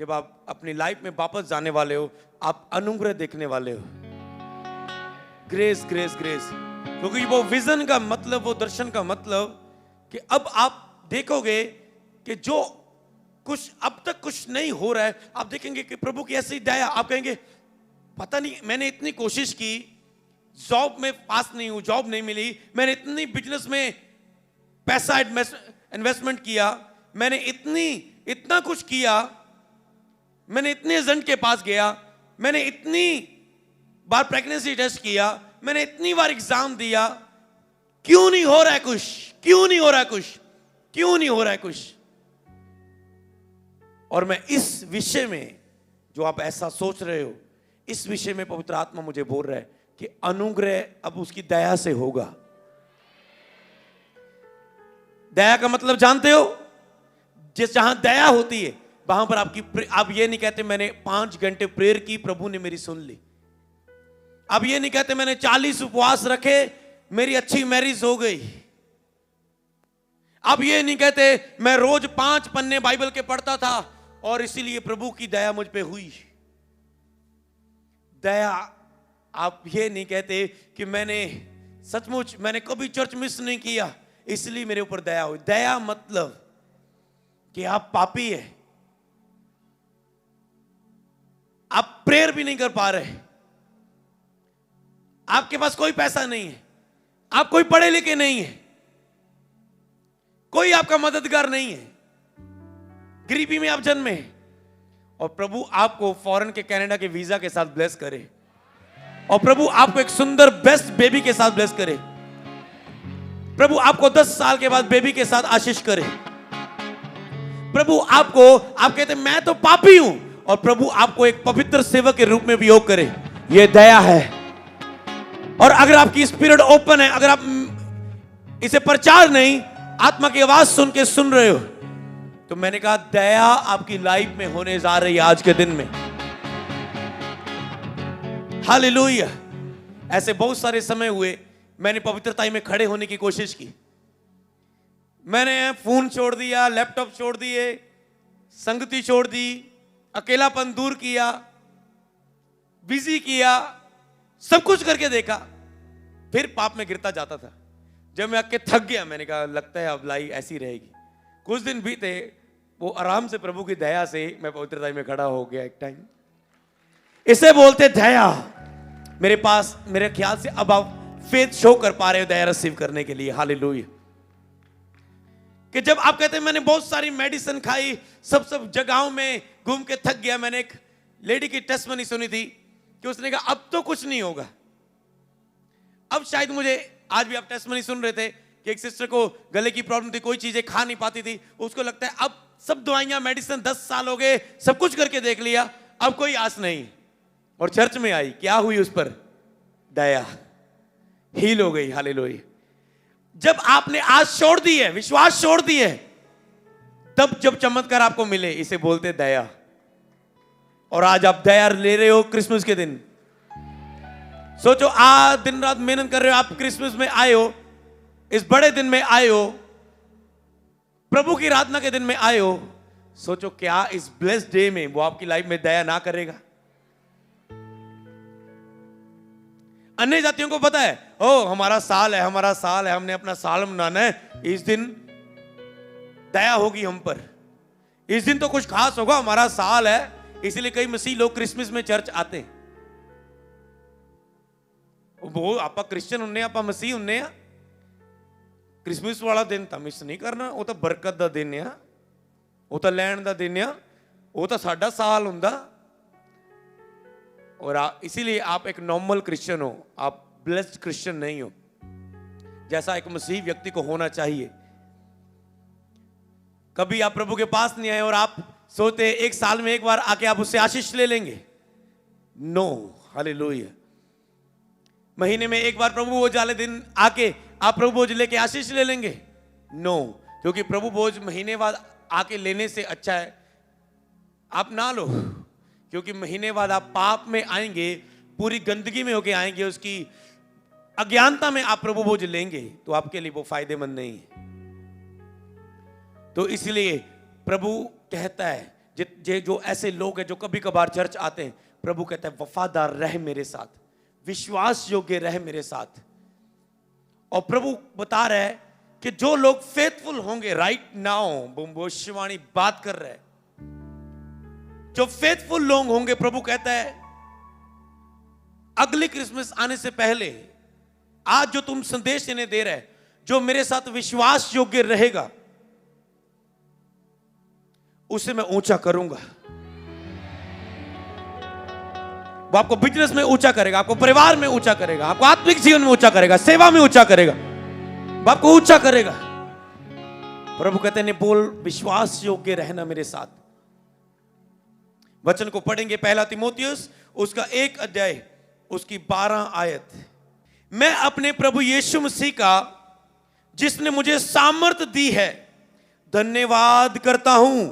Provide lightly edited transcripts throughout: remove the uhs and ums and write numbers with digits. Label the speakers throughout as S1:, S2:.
S1: जब आप अपनी लाइफ में वापस जाने वाले हो, आप अनुग्रह देखने वाले हो। ग्रेस ग्रेस ग्रेस, क्योंकि वो विजन का मतलब, वो दर्शन का मतलब कि अब आप देखोगे कि जो कुछ अब तक कुछ नहीं हो रहा है, आप देखेंगे कि प्रभु की ऐसी दया। आप कहेंगे पता नहीं, मैंने इतनी कोशिश की, जॉब में पास नहीं हूं, जॉब नहीं मिली, मैंने इतनी बिजनेस में पैसा इन्वेस्टमेंट किया, मैंने इतना कुछ किया, मैंने इतने एजेंट के पास गया, मैंने इतनी बार प्रेगनेंसी टेस्ट किया, मैंने इतनी बार एग्जाम दिया, क्यों नहीं हो रहा है कुछ, क्यों नहीं हो रहा है कुछ, क्यों नहीं हो रहा है कुछ। और मैं इस विषय में, जो आप ऐसा सोच रहे हो, इस विषय में पवित्र आत्मा मुझे बोल रहा है कि अनुग्रह अब उसकी दया से होगा। दया का मतलब जानते हो? जिस जहां दया होती है वहां पर आप ये नहीं कहते मैंने 5 घंटे प्रेयर की, प्रभु ने मेरी सुन ली। आप ये नहीं कहते मैंने 40 उपवास रखे, मेरी अच्छी मैरिज हो गई। आप ये नहीं कहते मैं रोज 5 पन्ने बाइबल के पढ़ता था और इसीलिए प्रभु की दया मुझ पे हुई। दया, आप ये नहीं कहते कि मैंने सचमुच मैंने कभी चर्च मिस नहीं किया इसलिए मेरे ऊपर दया हुई। दया मतलब कि आप पापी है, आप प्रेयर भी नहीं कर पा रहे, आपके पास कोई पैसा नहीं है, आप कोई पढ़े लिखे नहीं है, कोई आपका मददगार नहीं है, गरीबी में आप जन्मे हैं, और प्रभु आपको फॉरेन के कनाडा के वीजा के साथ ब्लेस करे, और प्रभु आपको एक सुंदर बेस्ट बेबी के साथ ब्लेस करे, प्रभु आपको 10 साल के बाद बेबी के साथ आशीष करे, प्रभु आपको, आप कहते मैं तो पापी हूं, और प्रभु आपको एक पवित्र सेवक के रूप में उपयोग करे। यह दया है। और अगर आपकी स्पिरिट ओपन है, अगर आप इसे प्रचार नहीं, आत्मा की आवाज सुन के सुन रहे हो, तो मैंने कहा दया आपकी लाइफ में होने जा रही है आज के दिन में। हालेलुया। ऐसे बहुत सारे समय हुए मैंने पवित्रता में खड़े होने की कोशिश की, मैंने फोन छोड़ दिया, लैपटॉप छोड़ दिए, संगति छोड़ दी, अकेलापन दूर किया, बिजी किया, सब कुछ करके देखा, फिर पाप में गिरता जाता था। जब मैं आके थक गया, मैंने कहा लगता है अब लाई ऐसी रहेगी। कुछ दिन बीते, वो आराम से प्रभु की दया से मैं पवित्रता में खड़ा हो गया एक टाइम। इसे बोलते दया। मेरे पास, मेरे ख्याल से अब आप फेथ शो कर पा रहे हो दया रिसीव करने के लिए। हालेलुया। कि जब आप कहते हैं मैंने बहुत सारी मेडिसिन खाई, सब जगहों में घूम के थक गया। मैंने एक लेडी की टेस्टमनी सुनी थी कि उसने कहा अब तो कुछ नहीं होगा। अब शायद मुझे, आज भी आप टेस्टमनी सुन रहे थे कि एक सिस्टर को गले की प्रॉब्लम थी, कोई चीजें खा नहीं पाती थी, उसको लगता है अब सब दवाइयां मेडिसिन 10 साल हो गए, सब कुछ करके देख लिया, अब कोई आस नहीं। और चर्च में आई, क्या हुई उस पर? दया, हील हो गई। हालेलुया। जब आपने आस छोड़ दी है, विश्वास छोड़ दी है, तब जब चमत्कार आपको मिले, इसे बोलते दया। और आज आप दया ले रहे हो क्रिसमस के दिन। सोचो, आज दिन रात मेहनत कर रहे हो, आप क्रिसमस में आए हो, इस बड़े दिन में आए हो, प्रभु की आराधना के दिन में आए हो। सोचो क्या इस ब्लेस्ड डे में वो आपकी लाइफ में दया ना करेगा? अन्य जातियों को पता है, ओ हमारा साल है, हमारा साल है, हमने अपना साल मनाना है, इस दिन दया होगी हम पर, इस दिन तो कुछ खास होगा, हमारा साल है। इसलिए कई मसीह लोग क्रिसमस में चर्च आते हैं। वो आपा क्रिश्चियन ਹੁੰਨੇ ਆਪਾਂ ਮਸੀਹ ਹੁੰਨੇ ਆ, क्रिसमस वाला दिन ਤਾਂ ਮਿਸ ਨਹੀਂ ਕਰਨਾ, ਉਹ ਤਾਂ ਬਰਕਤ ਦਾ ਦਿਨ ਆ, ਉਹ ਤਾਂ ਲੈਣ ਦਾ ਦਿਨ ਆ, ਉਹ ਤਾਂ ਸਾਡਾ ਸਾਲ ਹੁੰਦਾ। और इसीलिए आप एक नॉर्मल क्रिश्चियन हो, आप ब्लेस्ड क्रिश्चियन नहीं हो, जैसा एक मसीह व्यक्ति को होना चाहिए। कभी आप प्रभु के पास नहीं आए और आप सोचते एक साल में एक बार आके आप उससे आशीष ले लेंगे। नो। हालेलुया। महीने में एक बार प्रभु भोज वाले दिन आके आप प्रभु भोज लेके आशीष ले लेंगे? नो। क्योंकि प्रभु भोज महीने बाद आके लेने से अच्छा है आप ना लो, क्योंकि महीने बाद आप पाप में आएंगे, पूरी गंदगी में होके आएंगे, उसकी अज्ञानता में आप प्रभु भोज लेंगे तो आपके लिए वो फायदेमंद नहीं है। तो इसलिए प्रभु कहता है जो ऐसे लोग हैं जो कभी कभार चर्च आते हैं, प्रभु कहता है वफादार रह मेरे साथ, विश्वास योग्य रह मेरे साथ। और प्रभु बता रहा है कि जो लोग फेथफुल होंगे राइट नाउ, भविष्यवाणी बात कर रहे हैं, जो फेथफुल लोग होंगे, प्रभु कहता है अगले क्रिसमस आने से पहले आज जो तुम संदेश इन्हें दे रहे हैं, जो मेरे साथ विश्वास योग्य रहेगा उसे मैं ऊंचा करूंगा। वो आपको बिजनेस में ऊंचा करेगा, आपको परिवार में ऊंचा करेगा, आपको आत्मिक जीवन में ऊंचा करेगा, सेवा में ऊंचा करेगा, वो आपको ऊंचा करेगा। प्रभु कहते हैं बोल विश्वास योग्य रहना मेरे साथ। वचन को पढ़ेंगे, पहला तीमुथियुस उसका 1 अध्याय उसकी 12 आयत। मैं अपने प्रभु यीशु मसीह का जिसने मुझे सामर्थ दी है धन्यवाद करता हूं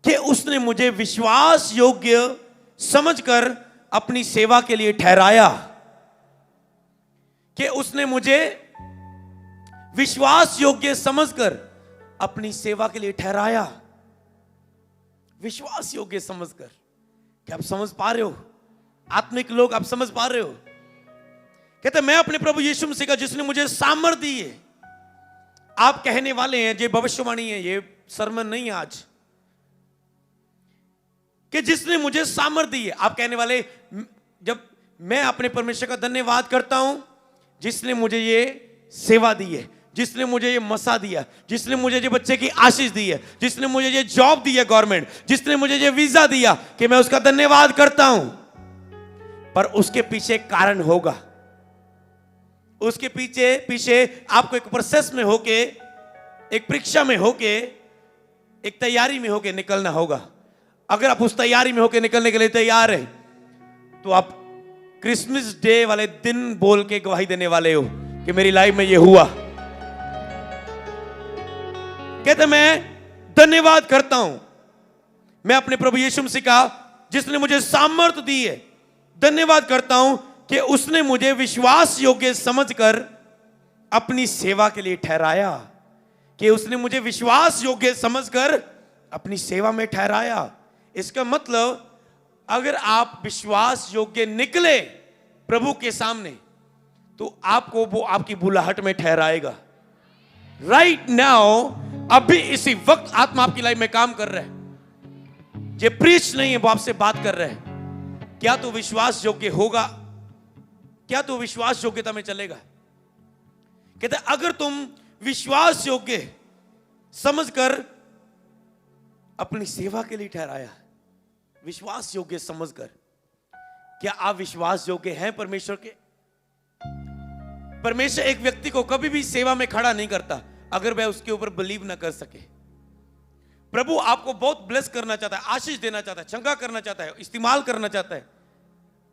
S1: कि उसने मुझे विश्वास योग्य समझकर अपनी सेवा के लिए ठहराया, कि उसने मुझे विश्वास योग्य समझकर अपनी सेवा के लिए ठहराया। विश्वास योग्य समझकर, क्या आप समझ पा रहे हो? आत्मिक लोग आप समझ पा रहे हो? कहते मैं अपने प्रभु यीशु मसीह का जिसने मुझे सामर्थ दी है। आप कहने वाले हैं, ये भविष्यवाणी है, ये सरमन नहीं है आज, कि जिसने मुझे सामर्थ दी है। आप कहने वाले, जब मैं अपने परमेश्वर का धन्यवाद करता हूं जिसने मुझे ये सेवा दी है, जिसने मुझे ये मसा दिया, जिसने मुझे ये बच्चे की आशीष दी है, जिसने मुझे ये जॉब दी है गवर्नमेंट, जिसने मुझे ये वीजा दिया, कि मैं उसका धन्यवाद करता हूं। पर उसके पीछे कारण होगा, उसके पीछे आपको एक प्रोसेस में होके, एक परीक्षा में होके, एक तैयारी में होके निकलना होगा। अगर आप उस तैयारी में होके निकलने के लिए तैयार हैं तो आप क्रिसमस डे वाले दिन बोल के गवाही देने वाले हो कि मेरी लाइफ में ये हुआ। कहते मैं धन्यवाद करता हूं, मैं अपने प्रभु यीशु मसीह का जिसने मुझे सामर्थ दी है धन्यवाद करता हूं कि उसने मुझे विश्वास योग्य समझकर अपनी सेवा के लिए ठहराया, कि उसने मुझे विश्वास योग्य समझकर अपनी सेवा में ठहराया। इसका मतलब अगर आप विश्वास योग्य निकले प्रभु के सामने तो आपको वो आपकी बुलाहट में ठहराएगा। राइट नाउ, अभी इसी वक्त आत्मा आपकी लाइफ में काम कर रहा है। ये प्रीच नहीं है, वो आपसे बात कर रहे हैं। क्या तू विश्वास योग्य होगा? क्या तू विश्वास योग्यता में चलेगा? कहते अगर तुम विश्वास योग्य समझकर अपनी सेवा के लिए ठहराया, विश्वास योग्य समझकर, क्या आप विश्वास योग्य हैं परमेश्वर के? परमेश्वर एक व्यक्ति को कभी भी सेवा में खड़ा नहीं करता अगर वह उसके ऊपर बिलीव ना कर सके। प्रभु आपको बहुत ब्लेस करना चाहता है, आशीष देना चाहता है, चंगा करना चाहता है, इस्तेमाल करना चाहता है।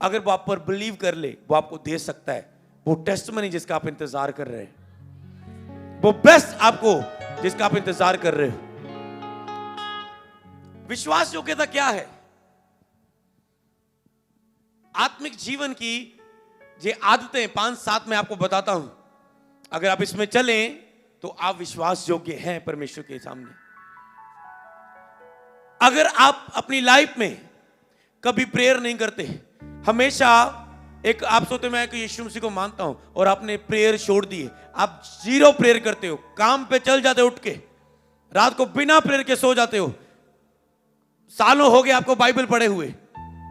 S1: अगर वो आप पर बिलीव कर ले, वो आपको दे सकता है वो टेस्टमनी जिसका आप इंतजार कर रहे हैं, वो बेस्ट आपको जिसका आप इंतजार कर रहे हो। विश्वास योग्यता क्या है? आत्मिक जीवन की ये आदतें 5-7 में आपको बताता हूं। अगर आप इसमें चलें तो आप विश्वास योग्य हैं परमेश्वर के सामने। अगर आप अपनी लाइफ में कभी प्रेयर नहीं करते, हमेशा एक आप सोचते मैं यीशु मसीह को मानता हूं और आपने प्रेयर छोड़ दी है, आप 0 प्रेयर करते हो, काम पे चल जाते हो उठ के, रात को बिना प्रेयर के सो जाते हो, सालों हो गए आपको बाइबल पढ़े हुए,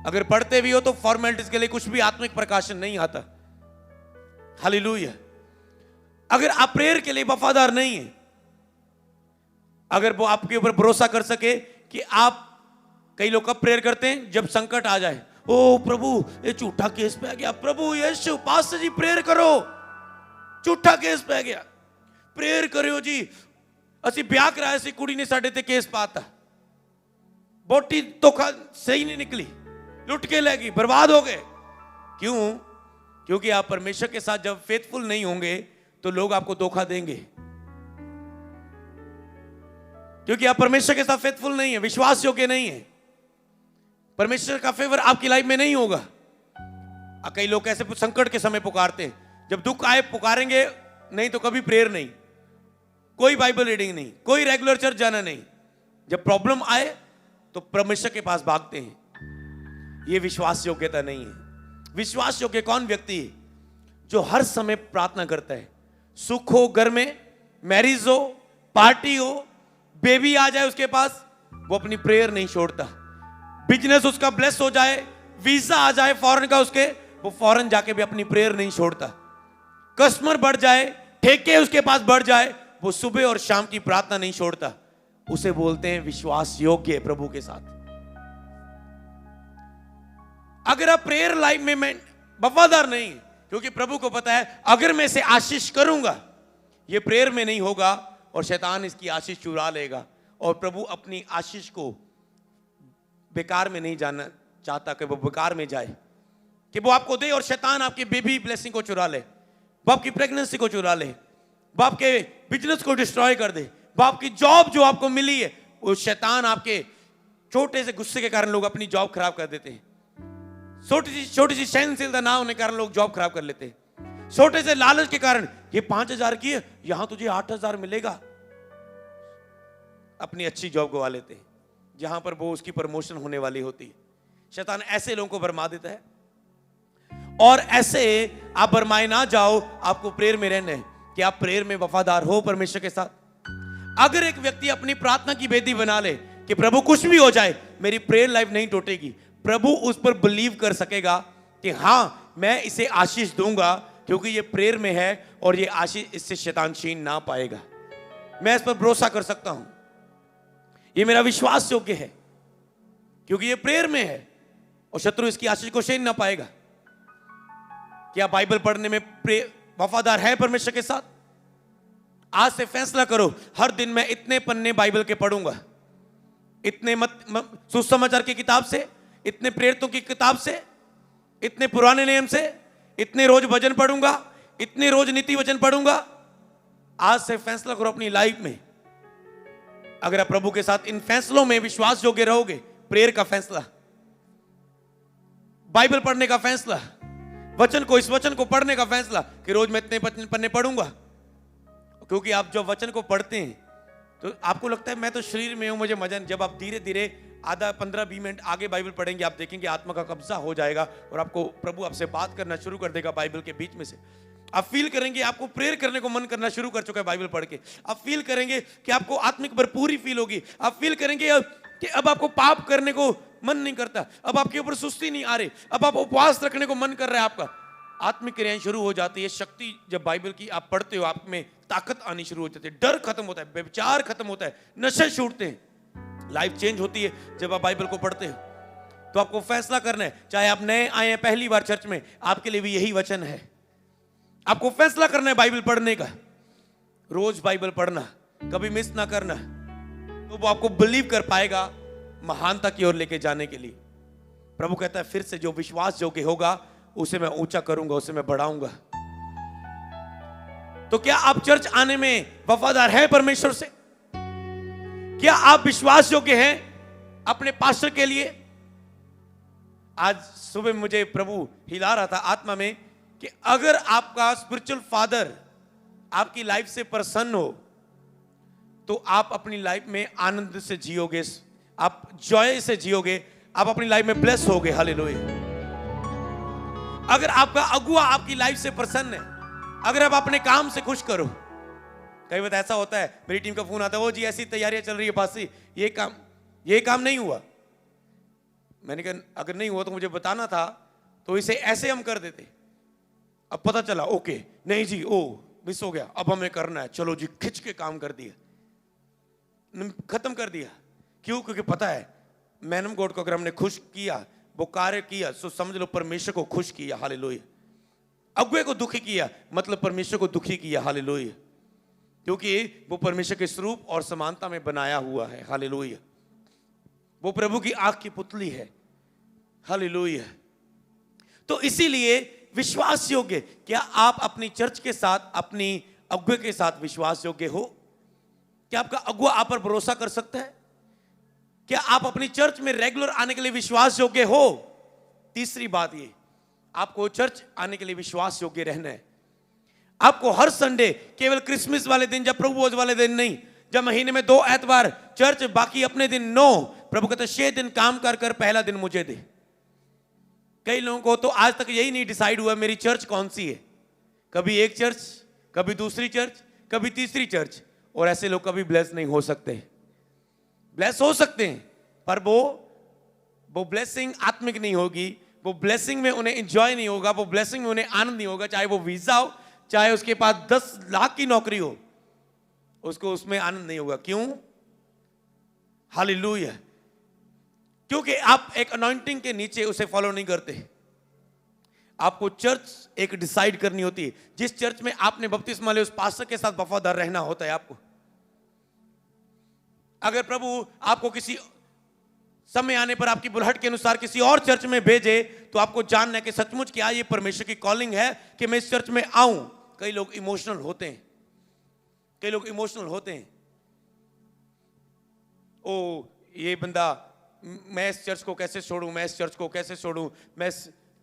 S1: अगर पढ़ते भी हो तो फॉर्मेलिटीज के लिए, कुछ भी आत्मिक प्रकाशन नहीं आता। हालेलुया। अगर आप प्रेयर के लिए वफादार नहीं है, अगर वो आपके ऊपर भरोसा कर सके कि आप, कई लोग कब प्रेयर करते हैं? जब संकट आ जाए, ओ प्रभु ये झूठा केस पे आ गया, प्रभु यीशु पास्टर जी प्रेयर करो, झूठा केस पे आ गया, प्रेयर करो जी, असि ब्याह कराया सी कुड़ी ने साडे ते केस पाता, बोटी धोखा सही नहीं निकली, लुट के ले गई, बर्बाद हो गए। क्यों? क्योंकि आप परमेश्वर के साथ जब फेथफुल नहीं होंगे तो लोग आपको धोखा देंगे, क्योंकि आप परमेश्वर के साथ फेथफुल नहीं है, विश्वास योग्य नहीं है, परमेश्वर का फेवर आपकी लाइफ में नहीं होगा। कई लोग ऐसे संकट के समय पुकारते हैं, जब दुख आए पुकारेंगे, नहीं तो कभी प्रेयर नहीं, कोई बाइबल रीडिंग नहीं, कोई रेगुलर चर्च जाना नहीं। जब प्रॉब्लम आए तो परमेश्वर के पास भागते हैं। ये विश्वास योग्यता नहीं है। विश्वास योग्य कौन व्यक्ति है? जो हर समय प्रार्थना करता है। सुख हो घर में, मैरिज हो, पार्टी हो, बेबी आ जाए उसके पास, वो अपनी प्रेयर नहीं छोड़ता। बिजनेस उसका ब्लेस हो जाए, वीजा आ जाए फॉरेन का उसके, वो फॉरेन जाके भी अपनी प्रेयर नहीं छोड़ता। कस्टमर बढ़ जाए, ठेके उसके पास बढ़ जाए, वो सुबह और शाम की प्रार्थना नहीं छोड़ता। उसे बोलते हैं विश्वास योग्य प्रभु के साथ। अगर आप प्रेयर लाइफ में वफादार नहीं, क्योंकि प्रभु को पता है अगर मैं इसे आशीष करूंगा, ये प्रेयर में नहीं होगा और शैतान इसकी आशीष चुरा लेगा, और प्रभु अपनी आशीष को बेकार में नहीं जाना चाहता कि वो बेकार में जाए, कि वो आपको दे और शैतान आपकी बेबी ब्लेसिंग को चुरा ले, वो आपकी प्रेगनेंसी को चुरा ले, वो आपके बिजनेस को डिस्ट्रॉय कर दे, वो आपकी जॉब जो आपको मिली है, वो शैतान आपके छोटे से गुस्से के कारण लोग अपनी जॉब खराब कर देते हैं। छोटी सी सहनशीलता ना होने के कारण लोग जॉब खराब कर लेते हैं। छोटे से लालच के कारण ये 5,000 की है, यहां तुझे 8,000 मिलेगा, अपनी अच्छी जॉब गवा लेते हैं जहां पर वो उसकी प्रमोशन होने वाली होती है। शैतान ऐसे लोगों को बरमा देता है, और ऐसे आप बरमाए ना जाओ। आपको प्रेयर में रहना है कि आप प्रेयर में वफादार हो परमेश्वर के साथ। अगर एक व्यक्ति अपनी प्रार्थना की वेदी बना ले कि प्रभु कुछ भी हो जाए मेरी प्रेयर लाइफ नहीं टूटेगी, प्रभु उस पर बिलीव कर सकेगा कि हां मैं इसे आशीष दूंगा क्योंकि ये प्रेयर में है और ये आशीष इससे शैतान छीन ना पाएगा। मैं इस पर भरोसा कर सकता हूं, ये मेरा विश्वास योग्य है क्योंकि ये प्रेयर में है और शत्रु इसकी आशीष को छीन ना पाएगा। क्या बाइबल पढ़ने में वफादार है परमेश्वर के साथ? आज से फैसला करो, हर दिन मैं इतने पन्ने बाइबल के पढ़ूंगा, इतने सुसमाचार की किताब से, इतने प्रेरितों की किताब से, इतने पुराने नियम से, इतने रोज भजन पढ़ूंगा, इतने रोज नीति वचन पढ़ूंगा। आज से फैसला करो अपनी लाइफ में। अगर आप प्रभु के साथ इन फैसलों में विश्वास योग्य रहोगे, प्रेयर का फैसला, बाइबल पढ़ने का फैसला, वचन को, इस वचन को पढ़ने का फैसला कि रोज मैं इतने पन्ने पढ़ूंगा, क्योंकि आप जब वचन को पढ़ते हैं तो आपको लगता है मैं तो शरीर में हूं, मुझे मजा नहीं। जब आप धीरे धीरे आधा 15-20 मिनट आगे बाइबल पढ़ेंगे, आप देखेंगे आत्मा का कब्जा हो जाएगा और आपको प्रभु आपसे बात करना शुरू कर देगा बाइबल के बीच में से। आप फील करेंगे आपको प्रेयर करने को मन करना शुरू कर चुका है बाइबल पढ़ के। आप फील करेंगे कि आपको आत्मिक भरपूरी फील होगी। आप फील करेंगे कि अब आपको पाप करने को मन नहीं करता, अब आपके ऊपर सुस्ती नहीं आ रही, अब आप उपवास रखने को मन कर रहा है। आपका आत्मिक क्रियाएं शुरू हो जाती है। शक्ति जब बाइबल की आप पढ़ते हो, आप में ताकत आनी शुरू हो जाती है, डर खत्म होता है, व्यभिचार खत्म होता है, नशे छूटते हैं, लाइफ चेंज होती है जब आप बाइबल को पढ़ते हो। तो आपको फैसला करना है, चाहे आप नए आए हैं पहली बार चर्च में, आपके लिए भी यही वचन है। आपको फैसला करना है बाइबल पढ़ने का, रोज बाइबल पढ़ना, कभी मिस ना करना, तो वो आपको बिलीव कर पाएगा महानता की ओर लेके जाने के लिए। प्रभु कहता है फिर से जो विश्वास योग्य होगा उसे मैं ऊंचा करूंगा, उसे मैं बढ़ाऊंगा। तो क्या आप चर्च आने में वफादार हैं परमेश्वर से? क्या आप विश्वास योग्य हैं अपने पास्टर के लिए? आज सुबह मुझे प्रभु हिला रहा था आत्मा में कि अगर आपका स्पिरिचुअल फादर आपकी लाइफ से प्रसन्न हो तो आप अपनी लाइफ में आनंद से जियोगे, आप जॉय से जियोगे, आप अपनी लाइफ में ब्लेस होगे। हालेलुया। अगर आपका अगुआ आपकी लाइफ से प्रसन्न है, अगर आप अपने काम से खुश करो। कई बार ऐसा होता है, मेरी टीम का फोन आता है, वो जी ऐसी तैयारियां चल रही है पासी, ये काम नहीं हुआ। मैंने कहा अगर नहीं हुआ तो मुझे बताना था, तो इसे ऐसे हम कर देते। अब पता चला ओके नहीं जी, ओ मिस हो गया, अब हमें करना है, चलो जी खिंच के काम कर दिया, खत्म कर दिया। क्यों? क्योंकि पता है मैन ऑफ गॉड को अगर हमने खुश किया, वो कार्य किया, तो समझ लो परमेश्वर को खुश किया। हालेलुया। अगुए को दुखी किया मतलब परमेश्वर को दुखी किया। हालेलुया। क्योंकि वो परमेश्वर के स्वरूप और समानता में बनाया हुआ है। हालेलुया। वो प्रभु की आंख की पुतली है। हालेलुया। तो इसीलिए विश्वास योग्य, क्या आप अपनी चर्च के साथ, अपनी अगुए के साथ विश्वास योग्य हो? क्या आपका अगुआ आप पर भरोसा कर सकता है? क्या आप अपनी चर्च में रेगुलर आने के लिए विश्वास योग्य हो? तीसरी बात ये, आपको चर्च आने के लिए विश्वास योग्य रहना है। आपको हर संडे, केवल क्रिसमस वाले दिन, जब प्रभु भोज वाले दिन नहीं, जब महीने में 2 एतवार चर्च, बाकी अपने दिन नो, प्रभु कहते 6 दिन काम कर कर पहला दिन मुझे दे। कई लोगों को तो आज तक यही नहीं डिसाइड हुआ मेरी चर्च कौन सी है। कभी एक चर्च, कभी दूसरी चर्च, कभी तीसरी चर्च, और ऐसे लोग कभी ब्लेस नहीं हो सकते। ब्लेस हो सकते हैं पर वो ब्लेसिंग आत्मिक नहीं होगी, वो ब्लेसिंग में उन्हें एंजॉय नहीं होगा, वो ब्लेसिंग में उन्हें आनंद नहीं होगा। चाहे वो वीजा हो, चाहे उसके पास 10 लाख की नौकरी हो, उसको उसमें आनंद नहीं होगा। क्यों? हालेलुया। क्योंकि आप एक अनॉइंटिंग के नीचे उसे फॉलो नहीं करते। आपको चर्च एक डिसाइड करनी होती है। जिस चर्च में आपने बपतिस्मा लिया उस पास्टर के साथ वफादार रहना होता है आपको। अगर प्रभु आपको किसी समय आने पर आपकी बुलहट के अनुसार किसी और चर्च में भेजे तो आपको जानना है कि सचमुच क्या ये परमेश्वर की कॉलिंग है कि मैं इस चर्च में आऊं। कई लोग इमोशनल होते हैं, कई लोग इमोशनल होते हैं। ओ ये बंदा, मैं इस चर्च को कैसे छोड़ूं, मैं इस चर्च को कैसे छोड़ूं, मैं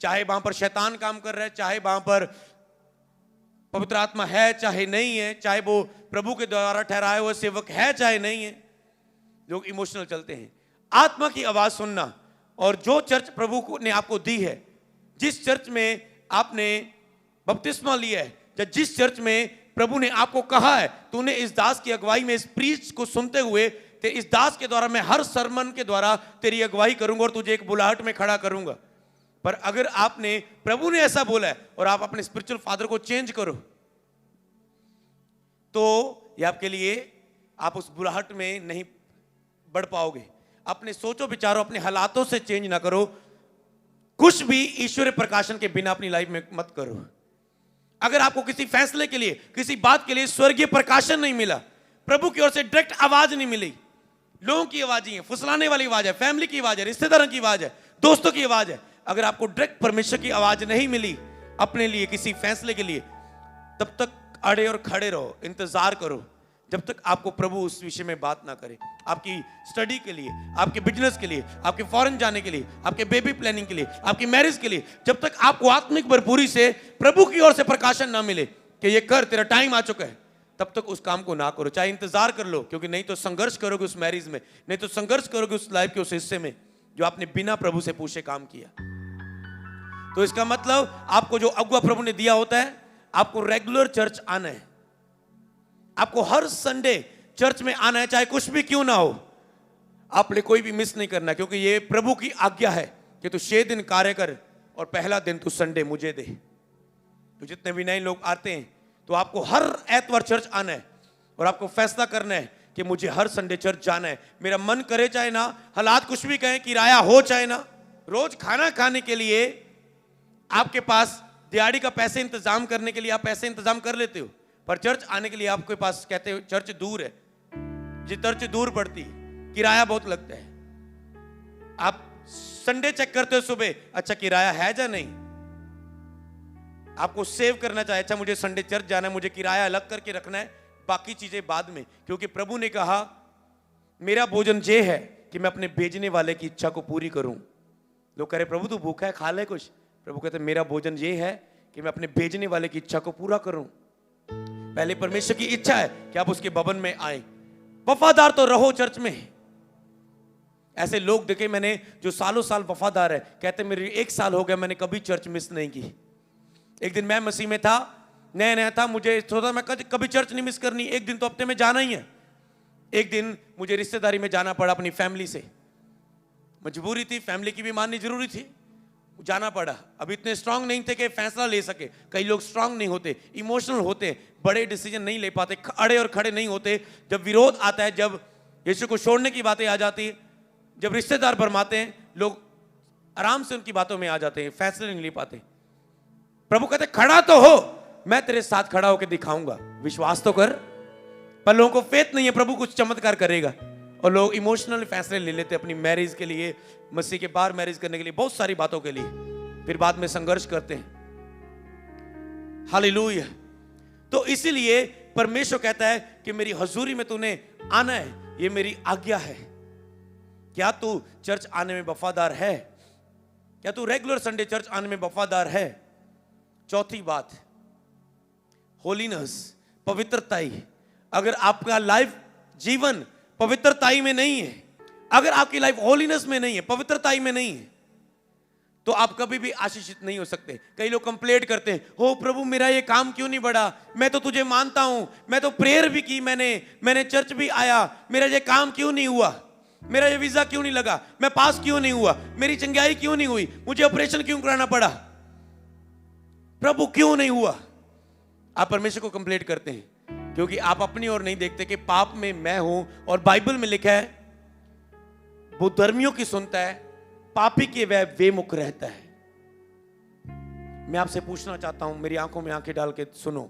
S1: चाहे वहां पर शैतान काम कर रहा है, चाहे वहां पर पवित्र आत्मा है चाहे नहीं है, चाहे वो प्रभु के द्वारा ठहराए हुए सेवक है चाहे नहीं है, लोग इमोशनल चलते हैं। आत्मा की आवाज सुनना, और जो चर्च प्रभु ने आपको दी है, जिस चर्च में आपने बपतिस्मा लिया है, या जिस चर्च में प्रभु ने आपको कहा है तूने इस दास की अगुवाई में इस प्रीच को सुनते हुए ते इस दास के द्वारा मैं हर सरमन के द्वारा तेरी अगुवाई करूंगा और तुझे एक बुलाहट में खड़ा करूंगा। पर अगर आपने, प्रभु ने ऐसा बोला है और आप अपने स्पिरिचुअल फादर को चेंज करो, तो ये आपके लिए, आप उस बुलाहट में नहीं बढ़ पाओगे। अपने सोचो विचारो, अपने हालातों से चेंज ना करो। कुछ भी ईश्वरीय प्रकाशन के बिना अपनी लाइफ में मत करो। अगर आपको किसी फैसले के लिए, किसी बात के लिए स्वर्गीय प्रकाशन नहीं मिला, प्रभु की ओर से डायरेक्ट आवाज नहीं मिली, लोगों की आवाज ही है, फुसलाने वाली आवाज है, फैमिली की आवाज है, रिश्तेदारों की आवाज है, दोस्तों की आवाज है, अगर आपको डायरेक्ट परमेश्वर की आवाज नहीं मिली अपने लिए किसी फैसले के लिए, तब तक अड़े और खड़े रहो, इंतजार करो जब तक आपको प्रभु उस विषय में बात ना करे। आपकी स्टडी के लिए, आपके बिजनेस के लिए, आपके फॉरेन जाने के लिए, आपके बेबी प्लानिंग के लिए, आपकी मैरिज के लिए, जब तक आपको आत्मिक भरपूरी से प्रभु की ओर से प्रकाशन ना मिले कि ये कर, तेरा टाइम आ चुका है, तब तक उस काम को ना करो। चाहे इंतजार कर लो, क्योंकि नहीं तो संघर्ष करोगे उस मैरिज में, नहीं तो संघर्ष करोगे उस लाइफ के उस हिस्से में जो आपने बिना प्रभु से पूछे काम किया। तो इसका मतलब आपको जो अगुआ प्रभु ने दिया होता है, आपको रेगुलर चर्च आना है, आपको हर संडे चर्च में आना है, चाहे कुछ भी क्यों ना हो, आपने कोई भी मिस नहीं करना, क्योंकि ये प्रभु की आज्ञा है कि तू 6 दिन कार्य कर और पहला दिन तू संडे मुझे दे। तो जितने भी नए लोग आते हैं तो आपको हर एतवार चर्च आना है और आपको फैसला करना है कि मुझे हर संडे चर्च जाना है। मेरा मन करे चाहे ना, हालात कुछ भी कहें, किराया हो चाहे ना, रोज खाना खाने के लिए आपके पास दिहाड़ी का पैसे इंतजाम करने के लिए आप पैसे इंतजाम कर लेते हो, पर चर्च आने के लिए आपके पास कहते हो चर्च दूर है, जी चर्च दूर पड़ती है, किराया बहुत लगता है। आप संडे चेक करते हो सुबह, अच्छा किराया है या नहीं, आपको सेव करना चाहिए, अच्छा मुझे संडे चर्च जाना है, मुझे किराया अलग करके रखना है, बाकी चीजें बाद में, क्योंकि प्रभु ने कहा मेरा भोजन ये है कि मैं अपने भेजने वाले की इच्छा को पूरी करूं। लोग कह रहे प्रभु तू भूखा है, खा ले कुछ। प्रभु कहते मेरा भोजन ये है कि मैं अपने भेजने वाले की इच्छा को पूरा करूं। पहले परमेश्वर की इच्छा है कि आप उसके भवन में आए। वफादार तो रहो चर्च में। ऐसे लोग देखे मैंने जो सालों साल वफादार है, कहते मेरे 1 साल हो गया मैंने कभी चर्च मिस नहीं की। एक दिन मैं मसीह में था, नया नया था, मुझे सोचा मैं कभी चर्च नहीं मिस करनी, एक दिन तो हफ्ते में जाना ही है। एक दिन मुझे रिश्तेदारी में जाना पड़ा अपनी फैमिली से, मजबूरी थी, फैमिली की भी माननी जरूरी थी, जाना पड़ा। अब इतने स्ट्रांग नहीं थे कि फैसला ले सके। कई लोग स्ट्रांग नहीं होते, इमोशनल होते, बड़े डिसीजन नहीं ले पाते, अड़े और खड़े नहीं होते। जब विरोध आता है, जब यीशु को छोड़ने की बातें आ जाती है, जब रिश्तेदार भरमाते हैं, लोग आराम से उनकी बातों में आ जाते हैं, फैसले नहीं ले पाते। प्रभु कहते खड़ा तो हो, मैं तेरे साथ खड़ा होकर दिखाऊंगा, विश्वास तो कर। पर लोगों को फेथ नहीं है प्रभु कुछ चमत्कार करेगा, और लोग इमोशनल फैसले ले लेते अपनी मैरिज के लिए, मसीह के बाहर मैरिज करने के लिए, बहुत सारी बातों के लिए, फिर बाद में संघर्ष करते हैं। हालेलुया। तो इसीलिए परमेश्वर कहता है कि मेरी हजूरी में तूने आना है, ये मेरी आज्ञा है। क्या तू चर्च आने में वफादार है? क्या तू रेगुलर संडे चर्च आने में वफादार है? चौथी बात, होलीनेस, पवित्रताई। अगर आपका लाइफ जीवन पवित्रताई में नहीं है, अगर आपकी लाइफ होलीनेस में नहीं है, पवित्रताई में नहीं है, तो आप कभी भी आशीषित नहीं हो सकते। कई लोग कंप्लेंट करते हैं, हो प्रभु मेरा ये काम क्यों नहीं बढ़ा, मैं तो तुझे मानता हूं, मैं तो प्रेयर भी की, मैंने चर्च भी आया, मेरा ये काम क्यों नहीं हुआ, मेरा ये वीजा क्यों नहीं लगा, मैं पास क्यों नहीं हुआ, मेरी चंगाई क्यों नहीं हुई, मुझे ऑपरेशन क्यों कराना पड़ा, प्रभु क्यों नहीं हुआ। आप परमेश्वर को कंप्लेंट करते हैं क्योंकि आप अपनी ओर नहीं देखते कि पाप में मैं हूं, और बाइबल में लिखा है वो धर्मियों की सुनता है, पापी के वह बेमुख रहता है। मैं आपसे पूछना चाहता हूं, मेरी आंखों में आंखें डाल के सुनो,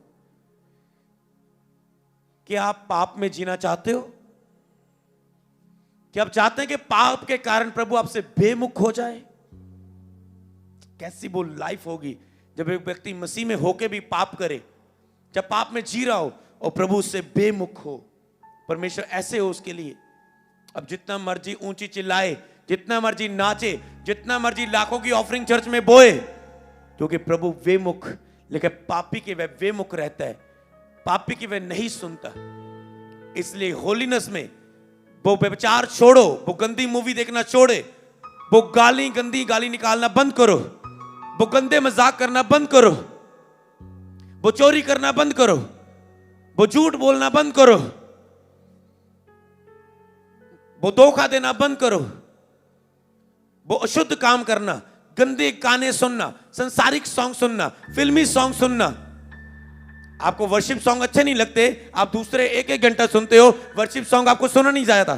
S1: कि आप पाप में जीना चाहते हो? कि आप चाहते हैं कि पाप के कारण प्रभु आपसे बेमुख हो जाए? कैसी वो लाइफ होगी जब एक व्यक्ति मसीह में होके भी पाप करे, जब पाप में जी रहा हो और प्रभु उससे बेमुख हो। परमेश्वर ऐसे हो उसके लिए। अब जितना मर्जी ऊंची चिल्लाए, जितना मर्जी नाचे, जितना मर्जी लाखों की ऑफरिंग चर्च में बोए, क्योंकि प्रभु बेमुख, लेकिन पापी के वह बेमुख रहता है, पापी की वह नहीं सुनता। इसलिए होलीनेस में वो व्यभिचार छोड़ो, वो गंदी मूवी देखना छोड़े, वो गंदी गाली निकालना बंद करो, वो गंदे मजाक करना बंद करो, वो चोरी करना बंद करो, वो झूठ बोलना बंद करो, वो धोखा देना बंद करो, वो अशुद्ध काम करना, गंदे गाने सुनना, संसारिक सॉन्ग सुनना, फिल्मी सॉन्ग सुनना। आपको वर्शिप सॉन्ग अच्छे नहीं लगते, आप दूसरे एक एक घंटा सुनते हो, वर्शिप सॉन्ग आपको सुना नहीं जाता।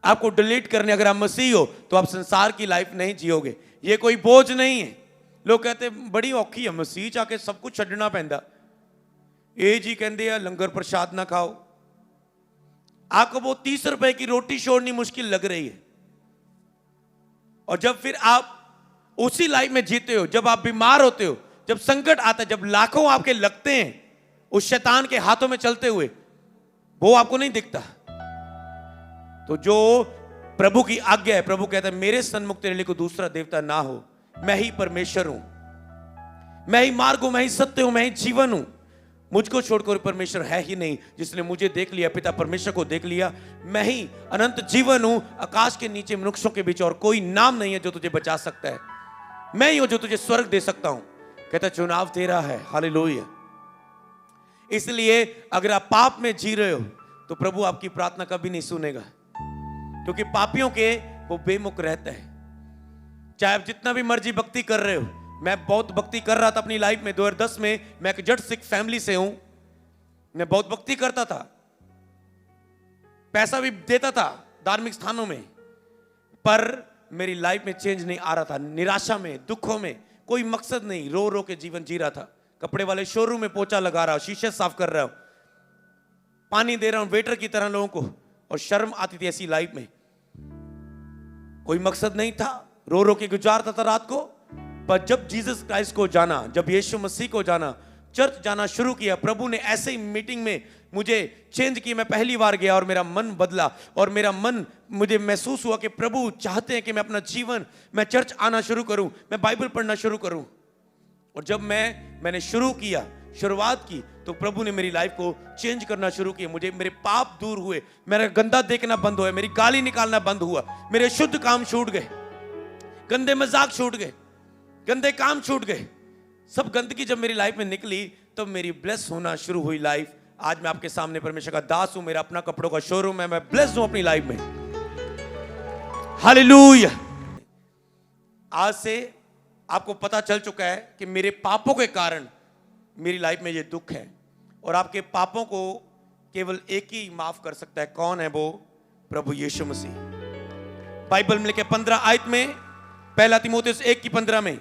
S1: आपको डिलीट करने, अगर आप मसीह हो तो आप संसार की लाइफ नहीं जियोगे। ये कोई बोझ नहीं है। लोग कहते बड़ी औखी है मसीह जाके सब कुछ छड़ना पैंदा। ये जी कहते हैं लंगर प्रसाद ना खाओ, आपको वो 30 रुपए की रोटी छोड़नी मुश्किल लग रही है। और जब फिर आप उसी लाइफ में जीते हो, जब आप बीमार होते हो, जब संकट आता है, जब लाखों आपके लगते हैं उस शैतान के हाथों में चलते हुए, वो आपको नहीं दिखता। तो जो प्रभु की आज्ञा है, प्रभु कहता है मेरे सन्मुख तेरे लिए कोई दूसरा देवता ना हो, मैं ही परमेश्वर हूं, मैं ही मार्ग हूं, मैं ही सत्य हूं, मैं ही जीवन हूं, मुझको छोड़कर परमेश्वर है ही नहीं। जिसने मुझे देख लिया, पिता परमेश्वर को देख लिया, मैं ही अनंत जीवन हूं, आकाश के नीचे मनुष्यों के बीच और कोई नाम नहीं है जो तुझे बचा सकता है, मैं ही हूं जो तुझे स्वर्ग दे सकता हूं। कहता चुनाव तेरा है, हालेलुया। इसलिए अगर आप पाप में जी रहे हो तो प्रभु आपकी प्रार्थना कभी नहीं सुनेगा, क्योंकि पापियों के वो बेमुख रहता है। चाहे आप जितना भी मर्जी भक्ति कर रहे हो, मैं बहुत भक्ति कर रहा था अपनी लाइफ में। 2010 में मैं एक जट सिख फैमिली से हूं, मैं बहुत भक्ति करता था, पैसा भी देता था धार्मिक स्थानों में, पर मेरी लाइफ में चेंज नहीं आ रहा था। निराशा में, दुखों में, कोई मकसद नहीं, रो रो के जीवन जी रहा था। कपड़े वाले शोरूम में पोछा लगा रहा हूं, शीशे साफ कर रहा हूं, पानी दे रहा हूं वेटर की तरह लोगों को, और शर्म आती थी ऐसी लाइफ में। कोई मकसद नहीं था, रो रो के गुजारता था रात को। पर जब जीसस क्राइस्ट को जाना, जब यीशु मसीह को जाना, चर्च जाना शुरू किया, प्रभु ने ऐसे ही मीटिंग में मुझे चेंज की। मैं पहली बार गया और मेरा मन बदला, और मेरा मन, मुझे महसूस हुआ कि प्रभु चाहते हैं कि मैं अपना जीवन, मैं चर्च आना शुरू करूं, मैं बाइबल पढ़ना शुरू करूं। और जब मैंने शुरू किया, शुरुआत की, तो प्रभु ने मेरी लाइफ को चेंज करना शुरू किया। मुझे मेरे पाप दूर हुए, मेरा गंदा देखना बंद हुआ, मेरी गाली निकालना बंद हुआ, मेरे शुद्ध काम छूट गए, गंदे मजाक छूट गए, गंदे काम छूट गए। सब गंदगी जब मेरी लाइफ में निकली तो मेरी ब्लेस होना शुरू हुई लाइफ। आज मैं आपके सामने परमेश्वर का दास हूं, मेरा अपना कपड़ों का शोरूम है, मैं ब्लेस हूं अपनी लाइफ में, हालेलुया। आज से आपको पता चल चुका है कि मेरे पापों के कारण मेरी लाइफ में ये दुख है, और आपके पापों को केवल एक ही माफ कर सकता है। कौन है वो? प्रभु यीशु मसीह। बाइबल में लिखे 15 आयत में, 1 तीमुथियुस 1:15 में,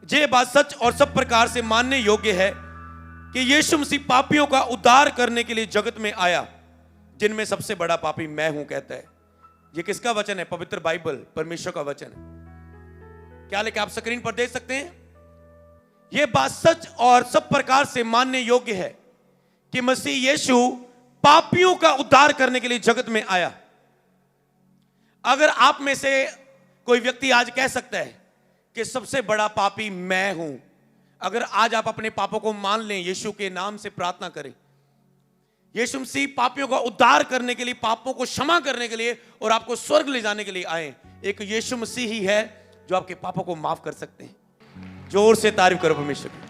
S1: ये बात सच और सब प्रकार से मानने योग्य है कि यीशु मसीह पापियों का उद्धार करने के लिए जगत में आया, जिनमें सबसे बड़ा पापी मैं हूं, कहता है। ये किसका वचन है? पवित्र बाइबल, परमेश्वर का वचन है। क्या लेके आप स्क्रीन पर देख सकते हैं? यह बात सच और सब प्रकार से मानने योग्य है कि मसीह यीशु पापियों का उद्धार करने के लिए जगत में आया। अगर आप में से कोई व्यक्ति आज कह सकता है कि सबसे बड़ा पापी मैं हूं, अगर आज आप अपने पापों को मान लें, यीशु के नाम से प्रार्थना करें यीशु मसीह पापियों का उद्धार करने के लिए, पापों को क्षमा करने के लिए और आपको स्वर्ग ले जाने के लिए आए। एक यीशु मसीह ही है जो आपके पापों को माफ कर सकते हैं। जोर से तारीफ करो परमेश्वर की।